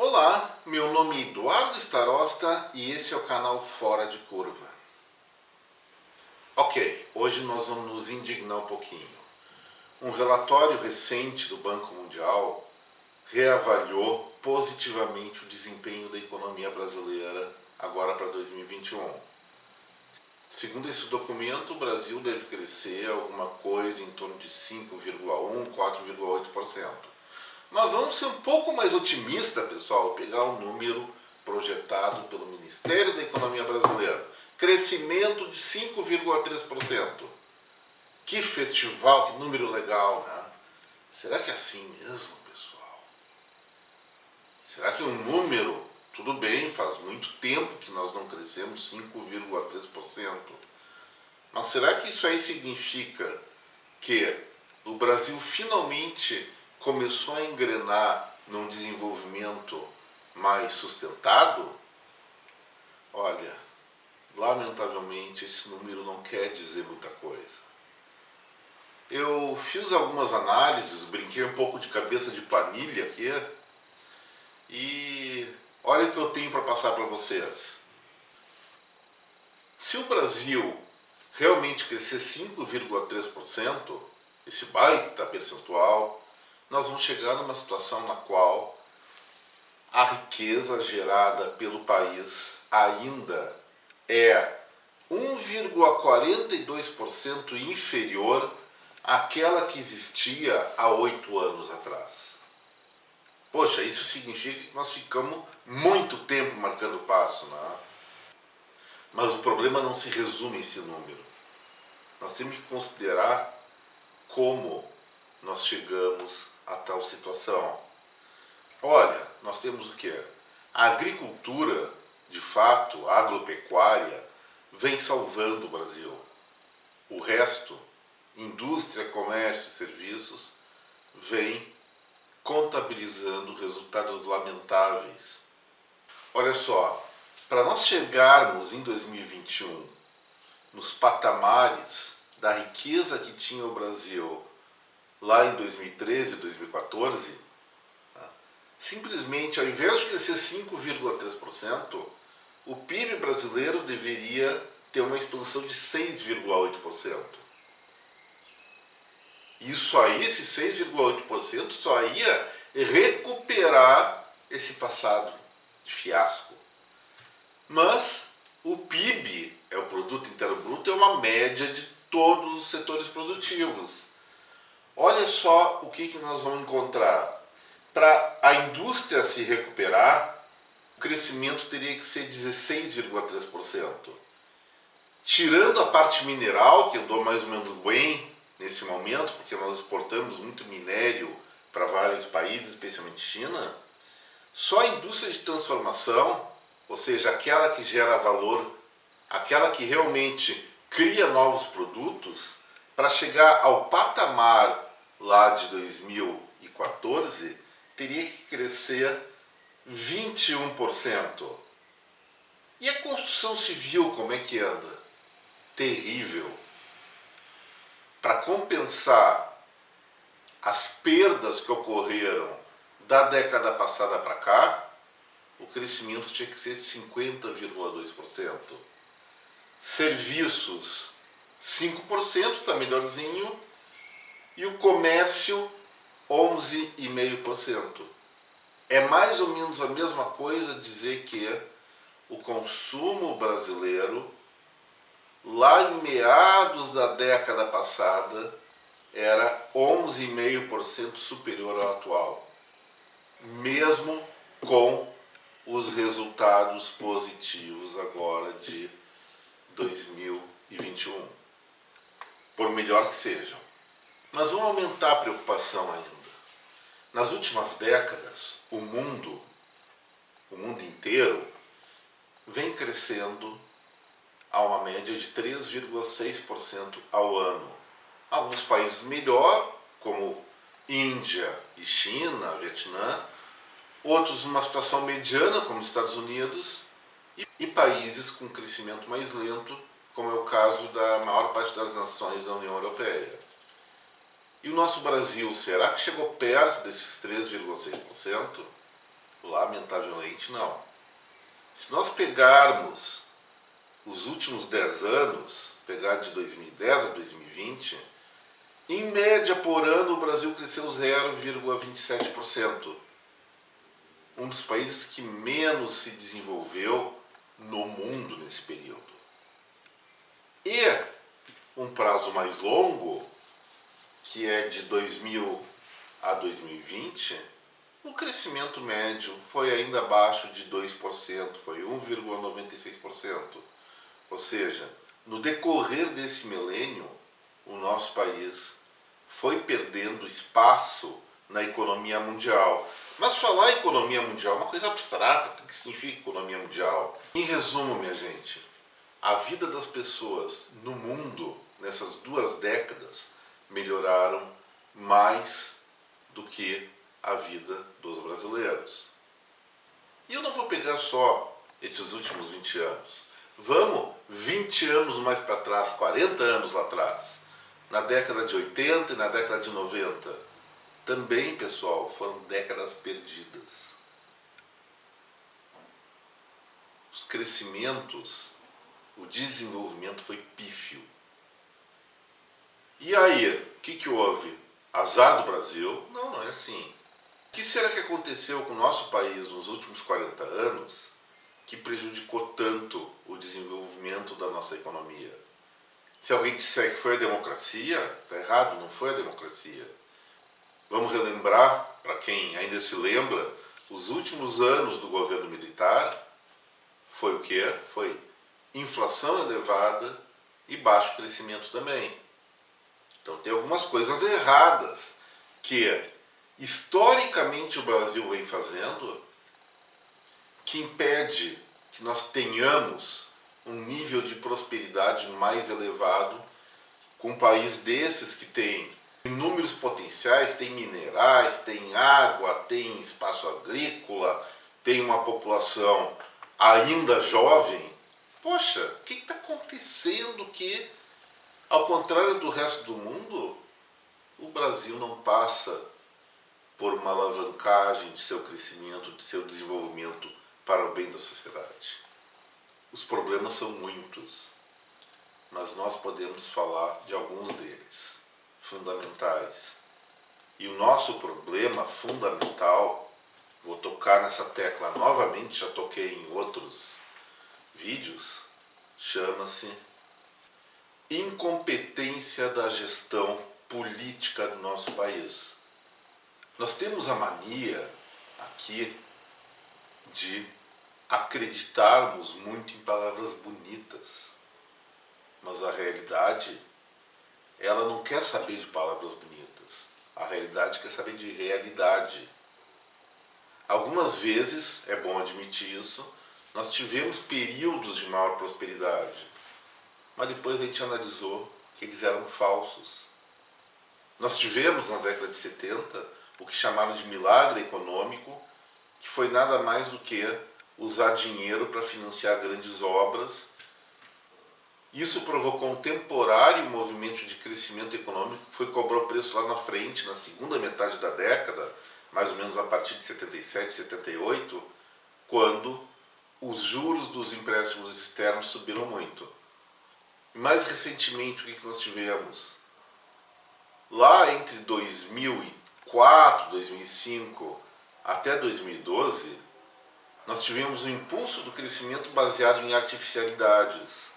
Olá, meu nome é Eduardo Starosta e esse é o canal Fora de Curva. Ok, hoje nós vamos nos indignar um pouquinho. Um relatório recente do Banco Mundial reavaliou positivamente o desempenho da economia brasileira agora para 2021. Segundo esse documento, o Brasil deve crescer alguma coisa em torno de 5,1%, 4,8%. Mas vamos ser um pouco mais otimistas, pessoal, pegar o número projetado pelo Ministério da Economia Brasileira. Crescimento de 5,3%. Que festival, que número legal, né? Será que é assim mesmo, pessoal? Será que um número, tudo bem, faz muito tempo que nós não crescemos 5,3%, mas será que isso aí significa que o Brasil finalmente começou a engrenar num desenvolvimento mais sustentado? Olha, lamentavelmente esse número não quer dizer muita coisa. Eu fiz algumas análises, brinquei um pouco de cabeça de planilha aqui e olha o que eu tenho para passar para vocês. Se o Brasil realmente crescer 5,3%, esse baita percentual, nós vamos chegar numa situação na qual a riqueza gerada pelo país ainda é 1,42% inferior àquela que existia há 8 anos atrás. Poxa, isso significa que nós ficamos muito tempo marcando passo, né? Mas o problema não se resume a esse número. Nós temos que considerar como nós chegamos a tal situação. Olha, nós temos o quê? A agricultura, de fato, a agropecuária, vem salvando o Brasil. O resto, indústria, comércio e serviços, vem contabilizando resultados lamentáveis. Olha só, para nós chegarmos em 2021 nos patamares da riqueza que tinha o Brasil lá em 2013, 2014, simplesmente, ao invés de crescer 5,3%, o PIB brasileiro deveria ter uma expansão de 6,8%. Isso aí, esse 6,8%, só ia recuperar esse passado de fiasco. Mas o PIB, é o Produto Interno Bruto, é uma média de todos os setores produtivos. Olha só o que nós vamos encontrar. Para a indústria se recuperar, o crescimento teria que ser 16,3%. Tirando a parte mineral, que andou mais ou menos bem nesse momento, porque nós exportamos muito minério para vários países, especialmente China, só a indústria de transformação, ou seja, aquela que gera valor, aquela que realmente cria novos produtos, para chegar ao patamar lá de 2014, teria que crescer 21%. E a construção civil, como é que anda? Terrível. Para compensar as perdas que ocorreram da década passada para cá, o crescimento tinha que ser 50,2%. Serviços, 5%, está melhorzinho. E o comércio, 11,5%. É mais ou menos a mesma coisa dizer que o consumo brasileiro, lá em meados da década passada, era 11,5% superior ao atual, mesmo com os resultados positivos agora de 2021, por melhor que sejam. Mas vamos aumentar a preocupação ainda. Nas últimas décadas, o mundo inteiro, vem crescendo a uma média de 3,6% ao ano. Alguns países melhor, como Índia e China, Vietnã, outros numa situação mediana, como Estados Unidos, e países com crescimento mais lento, como é o caso da maior parte das nações da União Europeia. E o nosso Brasil, será que chegou perto desses 3,6%? Lamentavelmente não. Se nós pegarmos os últimos 10 anos, pegar de 2010 a 2020, em média por ano o Brasil cresceu 0,27%. Um dos países que menos se desenvolveu no mundo nesse período. E um prazo mais longo, que é de 2000 a 2020, o crescimento médio foi ainda abaixo de 2%, foi 1,96%. Ou seja, no decorrer desse milênio, o nosso país foi perdendo espaço na economia mundial. Mas falar em economia mundial é uma coisa abstrata. O que significa economia mundial? Em resumo, minha gente, a vida das pessoas no mundo, nessas 2 décadas, melhoraram mais do que a vida dos brasileiros. E eu não vou pegar só esses últimos 20 anos. Vamos 20 anos mais para trás, 40 anos lá atrás, na década de 80 e na década de 90. Também, pessoal, foram décadas perdidas. Os crescimentos, o desenvolvimento foi pífio. E aí, o que houve? Azar do Brasil? Não, não é assim. O que será que aconteceu com o nosso país nos últimos 40 anos que prejudicou tanto o desenvolvimento da nossa economia? Se alguém disser que foi a democracia, está errado, não foi a democracia. Vamos relembrar, para quem ainda se lembra, os últimos anos do governo militar foi o quê? Foi inflação elevada e baixo crescimento também. Então tem algumas coisas erradas que historicamente o Brasil vem fazendo que impede que nós tenhamos um nível de prosperidade mais elevado com um país desses que tem inúmeros potenciais, tem minerais, tem água, tem espaço agrícola, tem uma população ainda jovem. Poxa, o que está acontecendo que, ao contrário do resto do mundo, o Brasil não passa por uma alavancagem de seu crescimento, de seu desenvolvimento para o bem da sociedade? Os problemas são muitos, mas nós podemos falar de alguns deles, fundamentais. E o nosso problema fundamental, vou tocar nessa tecla novamente, já toquei em outros vídeos, chama-se incompetência da gestão política do nosso país. Nós temos a mania aqui de acreditarmos muito em palavras bonitas, mas a realidade, ela não quer saber de palavras bonitas. A realidade quer saber de realidade. Algumas vezes, é bom admitir isso, nós tivemos períodos de maior prosperidade, mas depois a gente analisou que eles eram falsos. Nós tivemos na década de 70 o que chamaram de milagre econômico, que foi nada mais do que usar dinheiro para financiar grandes obras. Isso provocou um temporário movimento de crescimento econômico que foi cobrar o preço lá na frente, na segunda metade da década, mais ou menos a partir de 77, 78, quando os juros dos empréstimos externos subiram muito. E mais recentemente, o que nós tivemos? Lá entre 2004, 2005 até 2012, nós tivemos um impulso do crescimento baseado em artificialidades,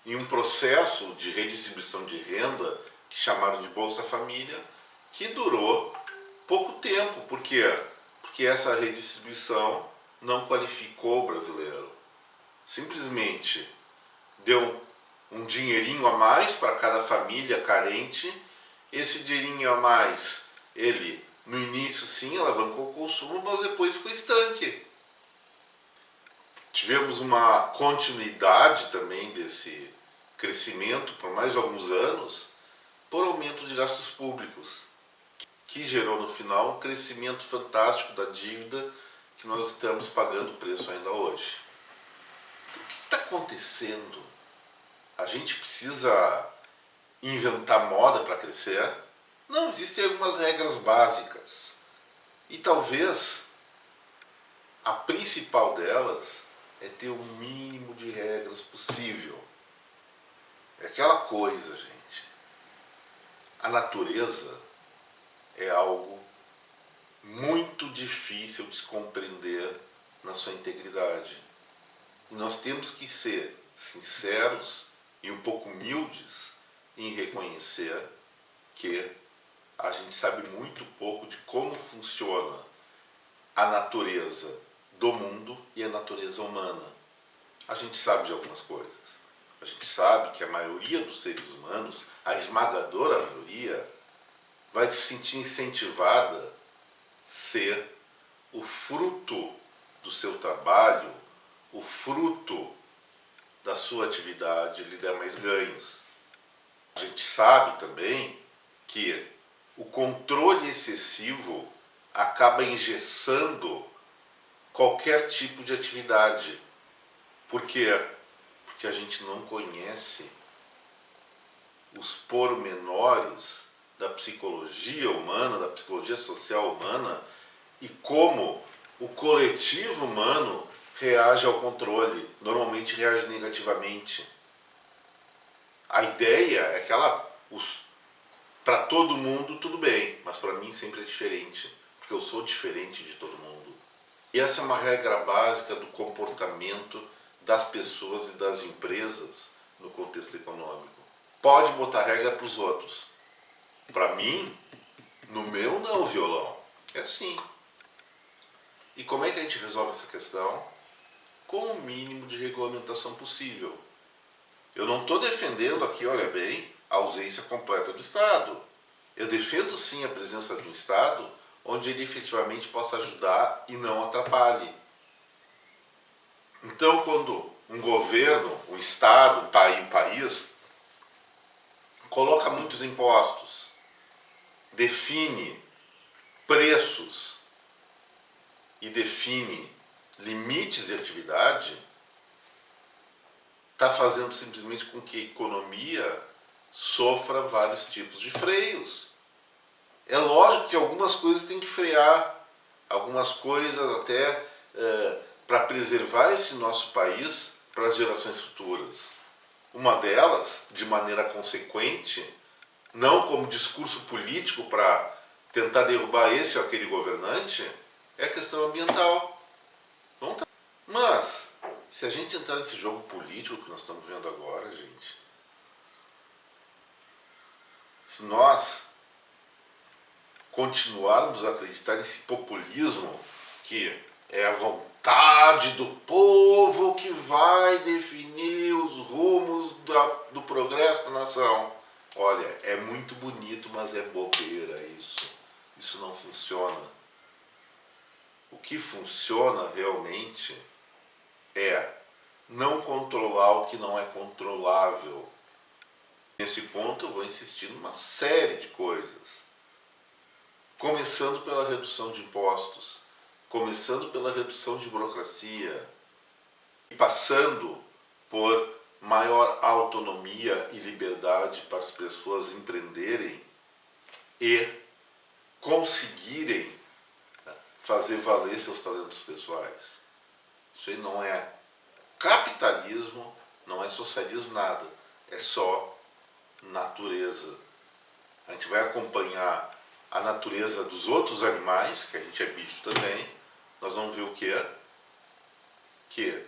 em um processo de redistribuição de renda que chamaram de Bolsa Família, que durou pouco tempo. Por quê? Porque essa redistribuição não qualificou o brasileiro. Simplesmente deu um dinheirinho a mais para cada família carente. Esse dinheirinho a mais, ele no início sim alavancou o consumo, mas depois ficou estanque. Tivemos uma continuidade também desse crescimento por mais alguns anos por aumento de gastos públicos, que gerou no final um crescimento fantástico da dívida que nós estamos pagando o preço ainda hoje. O que está acontecendo? A gente precisa inventar moda para crescer? Não, existem algumas regras básicas. E talvez A principal delas é ter o mínimo de regras possível. É aquela coisa, gente. A natureza é algo muito difícil de se compreender na sua integridade. E nós temos que ser sinceros e um pouco humildes em reconhecer que a gente sabe muito pouco de como funciona a natureza do mundo e a natureza humana. A gente sabe de algumas coisas. A gente sabe que a maioria dos seres humanos, a esmagadora maioria, vai se sentir incentivada a ser o fruto do seu trabalho, o fruto da sua atividade lhe der mais ganhos. A gente sabe também que o controle excessivo acaba engessando qualquer tipo de atividade. Por quê? Porque a gente não conhece os pormenores da psicologia humana, da psicologia social humana e como o coletivo humano reage ao controle, normalmente reage negativamente. A ideia é que para todo mundo tudo bem, mas para mim sempre é diferente, porque eu sou diferente de todo mundo. E essa é uma regra básica do comportamento das pessoas e das empresas no contexto econômico. Pode botar regra para os outros. Para mim, no meu não, violão. É assim. E como é que a gente resolve essa questão? Com o mínimo de regulamentação possível. Eu não estou defendendo aqui, olha bem, a ausência completa do Estado. Eu defendo sim a presença do Estado onde ele efetivamente possa ajudar e não atrapalhe. Então, quando um governo, um Estado, um país, coloca muitos impostos, define preços e define limites de atividade, está fazendo simplesmente com que a economia sofra vários tipos de freios. É lógico que algumas coisas tem que frear, algumas coisas até para preservar esse nosso país para as gerações futuras. Uma delas, de maneira consequente, não como discurso político para tentar derrubar esse ou aquele governante, é a questão ambiental. Mas, se a gente entrar nesse jogo político que nós estamos vendo agora, gente, se nós continuarmos a acreditar nesse populismo que é a vontade do povo que vai definir os rumos do progresso da nação. Olha, é muito bonito, mas é bobeira isso. Isso não funciona. O que funciona realmente é não controlar o que não é controlável. Nesse ponto eu vou insistir numa série de coisas. Começando pela redução de impostos, começando pela redução de burocracia, e passando por maior autonomia e liberdade para as pessoas empreenderem e conseguirem fazer valer seus talentos pessoais. Isso aí não é capitalismo, não é socialismo, nada. É só natureza. A gente vai acompanhar a natureza dos outros animais, que a gente é bicho também. Nós vamos ver o que é? Que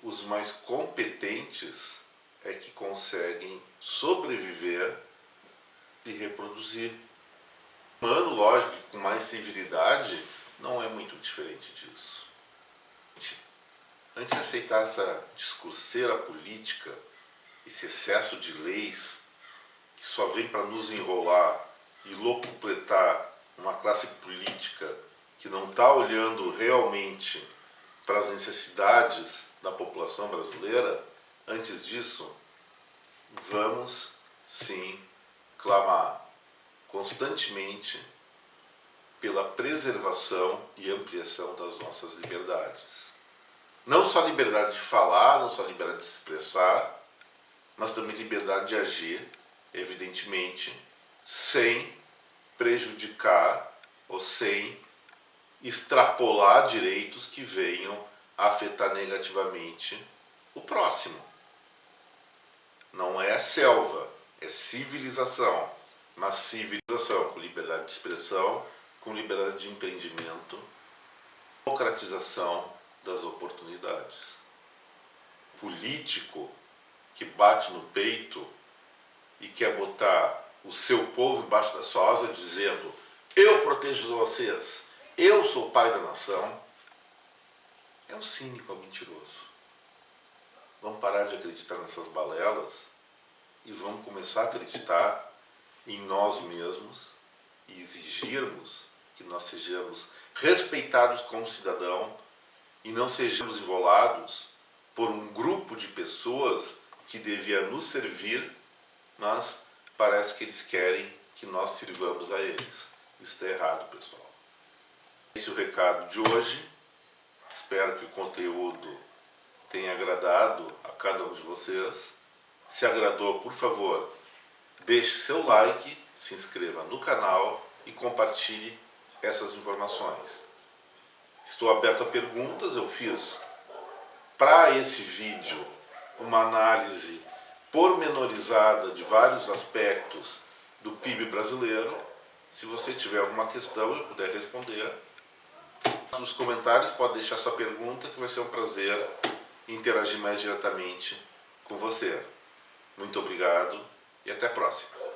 os mais competentes é que conseguem sobreviver e reproduzir. O humano, lógico, com mais civilidade, não é muito diferente disso. Antes de aceitar essa discurseira política, esse excesso de leis que só vem para nos enrolar e locupletar uma classe política que não está olhando realmente para as necessidades da população brasileira, antes disso, vamos sim clamar constantemente pela preservação e ampliação das nossas liberdades. Não só liberdade de falar, não só liberdade de se expressar, mas também liberdade de agir, evidentemente, sem prejudicar ou sem extrapolar direitos que venham a afetar negativamente o próximo. Não é selva, é civilização. Mas civilização com liberdade de expressão, com liberdade de empreendimento, democratização das oportunidades. Político que bate no peito e quer botar o seu povo embaixo da sua asa dizendo: eu protejo vocês, eu sou o pai da nação, é um cínico, é um mentiroso. Vamos parar de acreditar nessas balelas e vamos começar a acreditar em nós mesmos e exigirmos que nós sejamos respeitados como cidadão e não sejamos enrolados por um grupo de pessoas que devia nos servir, mas parece que eles querem que nós sirvamos a eles. Isso está errado, pessoal. Esse é o recado de hoje. Espero que o conteúdo tenha agradado a cada um de vocês. Se agradou, por favor, deixe seu like, se inscreva no canal e compartilhe essas informações. Estou aberto a perguntas. Eu fiz para esse vídeo uma análise pormenorizada de vários aspectos do PIB brasileiro. Se você tiver alguma questão e eu puder responder, nos comentários pode deixar sua pergunta, que vai ser um prazer interagir mais diretamente com você. Muito obrigado e até a próxima.